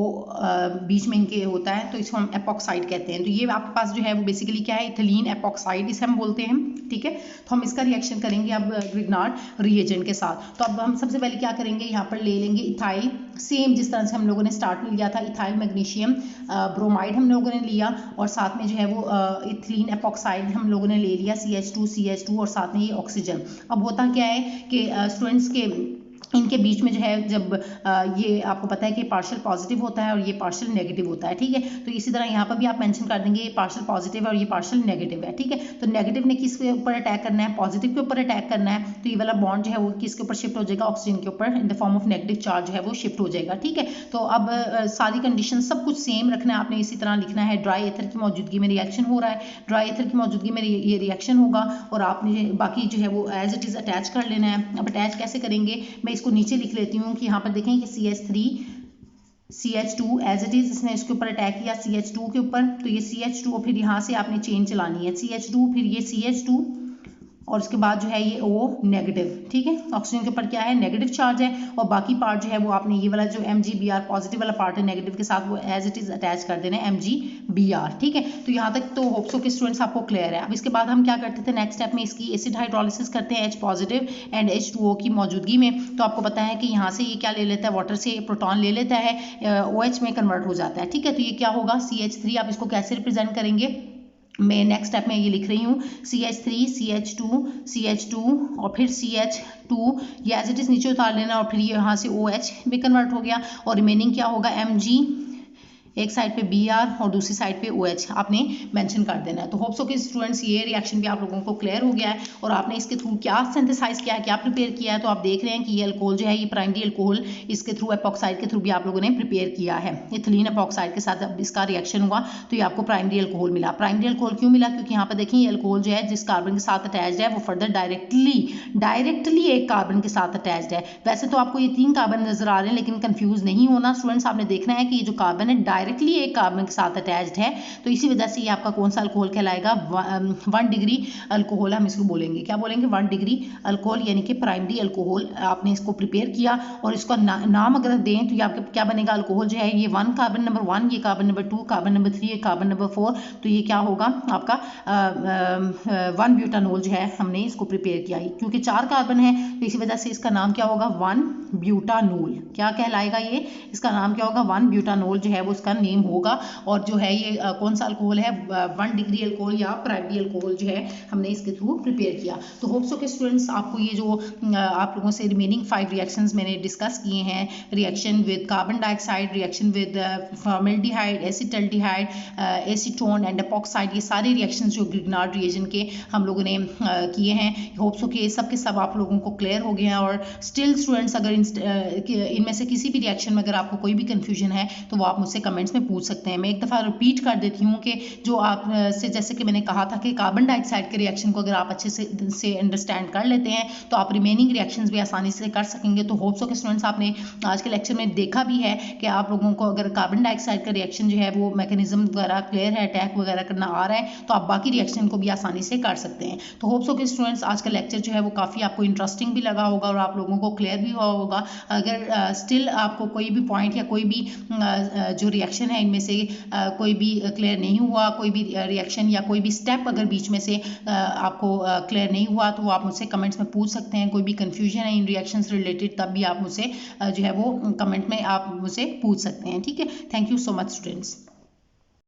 बीच में इनके होता है, तो इसको हम एपॉक्साइड कहते हैं। तो ये आपके पास जो है वो बेसिकली क्या है, इथिलीन एपॉक्साइड इसे हम बोलते हैं। ठीक है, तो हम इसका रिएक्शन करेंगे अब ग्रिग्नार्ड रिएजेंट के साथ। तो अब हम सबसे पहले क्या करेंगे, यहाँ पर ले लेंगे इथाइल, सेम जिस तरह से हम लोगों ने स्टार्ट में लिया था, इथाइल मैग्नीशियम ब्रोमाइड हम लोगों ने लिया, और साथ में जो है वो इथिलीन एपॉक्साइड हम लोगों ने ले लिया CH2 और साथ में ये ऑक्सीजन। अब होता क्या है कि स्टूडेंट्स के इनके बीच में जो है जब ये आपको पता है कि पार्शियल पॉजिटिव होता है और ये पार्शियल नेगेटिव होता है। ठीक है, तो इसी तरह यहाँ पर भी आप मेंशन कर देंगे ये पार्शियल पॉजिटिव है और ये पार्शियल नेगेटिव है। ठीक है, तो नेगेटिव ने किसके ऊपर अटैक करना है, पॉजिटिव के ऊपर अटैक करना है, तो ये वाला बॉन्ड जो है वो किसके ऊपर शिफ्ट हो जाएगा, ऑक्सीजन के ऊपर, in the form of negative charge जो है वो शिफ्ट हो जाएगा। ठीक है, तो अब सारी कंडीशन सब कुछ सेम रखना है आपने, इसी तरह लिखना है ड्राई एथर की मौजूदगी में रिएक्शन हो रहा है, ड्राई एथर की मौजूदगी में ये रिएक्शन होगा, और आपने बाकी जो है वो एज इट इज़ अटैच कर लेना है। अब अटैच कैसे करेंगे, मैं इसको नीचे लिख लेती हूँ कि यहाँ पर देखें कि CH2 एज इट इज इसने इसके ऊपर अटैक किया CH2 के ऊपर, तो ये CH2 और फिर यहाँ से आपने चेन चलानी है CH2 फिर ये CH2 और उसके बाद जो है ये O नेगेटिव। ठीक है, ऑक्सीजन के ऊपर क्या है, नेगेटिव चार्ज है, और बाकी पार्ट जो है वो आपने ये वाला जो MgBr पॉजिटिव वाला पार्ट है नेगेटिव के साथ वो एज इट इज अटैच कर देना है MgBr। ठीक है, तो यहाँ तक तो होप सो कि स्टूडेंट्स आपको क्लियर है। अब इसके बाद हम क्या करते थे, नेक्स्ट स्टेप में इसकी एसिड हाइड्रोलिसिस करते हैं H पॉजिटिव एंड H2O की मौजूदगी में। तो आपको पता है कि यहाँ से ये क्या ले लेता है, वाटर से प्रोटॉन ले लेता है, OH में कन्वर्ट हो जाता है। ठीक है, तो ये क्या होगा CH3, आप इसको कैसे रिप्रेजेंट करेंगे, मैं नेक्स्ट स्टेप में ये लिख रही हूँ CH3 CH2 और फिर CH2, ये एज इट इज़ नीचे उतार लेना और फिर ये यहाँ से OH में कन्वर्ट हो गया और रिमेनिंग क्या होगा Mg, एक साइड पे Br और दूसरी साइड पे OH आपने मेंशन कर देना है। तो होप्स हो कि स्टूडेंट्स ये रिएक्शन भी आप लोगों को क्लियर हो गया है और आपने इसके थ्रू क्या सिंथेसाइज किया है, क्या प्रिपेयर किया है। तो आप देख रहे हैं कि ये अल्कोहल जो है, ये प्राइमरी अल्कोहल इसके थ्रू एपॉक्साइड के थ्रू भी आप लोगों ने प्रिपेयर किया है। इथिलीन एपॉक्साइड के साथ जब इसका रिएक्शन हुआ तो ये आपको प्राइमरी अल्कोहल मिला। प्राइमरी अल्कोहल क्यों मिला? क्योंकि यहाँ पर देखिए ये अल्कोहल जो है जिस कार्बन के साथ अटैच्ड है वो फर्दर डायरेक्टली एक कार्बन के साथ अटैच्ड है। वैसे तो आपको ये 3 कार्बन नजर आ रहे हैं, लेकिन कंफ्यूज नहीं होना स्टूडेंट्स। आपने देखना है कि ये जो कार्बन है डायरेक्टली एक कार्बन के साथ अटैच्ड है, तो इसी वजह से ये आपका कौन सा अल्कोहल कहलाएगा? 1 डिग्री अल्कोहल हम इसको बोलेंगे। क्या बोलेंगे? 1 डिग्री अल्कोहल, यानी कि प्राइमरी अल्कोहल आपने इसको प्रिपेयर किया और इसका नाम अगर दें तो ये आपका क्या बनेगा? अल्कोहल जो है ये 1 कार्बन नंबर 1, ये कार्बन नंबर 2, कार्बन नंबर 3, ये कार्बन नंबर 4, तो ये क्या होगा आपका 1 ब्यूटानोल जो है हमने इसको प्रिपेयर किया। क्योंकि 4 कार्बन है तो इसी वजह से इसका नाम क्या होगा? 1 ब्यूटानोल। क्या कहलाएगा ये? इसका नाम क्या होगा? 1 ब्यूटानोल जो है वो इसका नेम होगा। और जो है ये कौन सा अल्कोहल है? 1 डिग्री अल्कोहल या प्राइमरी अल्कोहल जो है हमने इसके थ्रू प्रिपेयर किया। तो होप्स हो कि स्टूडेंट्स आपको ये जो आप लोगों से रिमेनिंग 5 रिएक्शंस मैंने डिस्कस किए हैं, reaction with carbon dioxide, reaction with formaldehyde, acetaldehyde, acetone and epoxide, ये सारे रिएक्शंस जो ग्रिग्नार्ड रिएजेंट के हम लोगों ने किए हैं, होप्स हो कि ये सब के सब आप लोगों को क्लियर हो गए हैं। और स्टिल स्टूडेंट्स अगर इनमें से किसी भी रिएक्शन में अगर आपको कोई भी कंफ्यूजन है तो वो आप मुझसे कमेंट्स में पूछ सकते हैं। मैं एक दफ़ा रिपीट कर देती हूँ कि जो आप से जैसे कि मैंने कहा था कि कार्बन डाइऑक्साइड के रिएक्शन को अगर आप अच्छे से अंडरस्टैंड कर लेते हैं तो आप रिमेनिंग रिएक्शंस भी आसानी से कर सकेंगे। तो होप्स हो कि स्टूडेंट्स आपने आज के लेक्चर में देखा भी है कि आप लोगों को अगर कार्बन डाइऑक्साइड का रिएक्शन जो है वो मैकेनिज्म वगैरह क्लियर है, अटैक वगैरह करना आ रहा है, तो आप बाकी रिएक्शन को भी आसानी से कर सकते हैं। तो होप्स हो कि स्टूडेंट्स आज का लेक्चर जो है वो काफ़ी आपको इंटरेस्टिंग भी लगा होगा और आप लोगों को क्लियर भी हुआ होगा। अगर स्टिल आपको कोई भी पॉइंट या कोई भी जो रिएक्शन है इनमें से कोई भी क्लियर नहीं हुआ, कोई भी रिएक्शन या कोई भी स्टेप अगर बीच में से आपको क्लियर नहीं हुआ तो वो आप मुझसे कमेंट्स में पूछ सकते हैं। कोई भी कंफ्यूजन है इन रिएक्शंस रिलेटेड तब भी आप मुझसे जो है वो कमेंट में आप मुझसे पूछ सकते हैं। ठीक है, thank you so much students.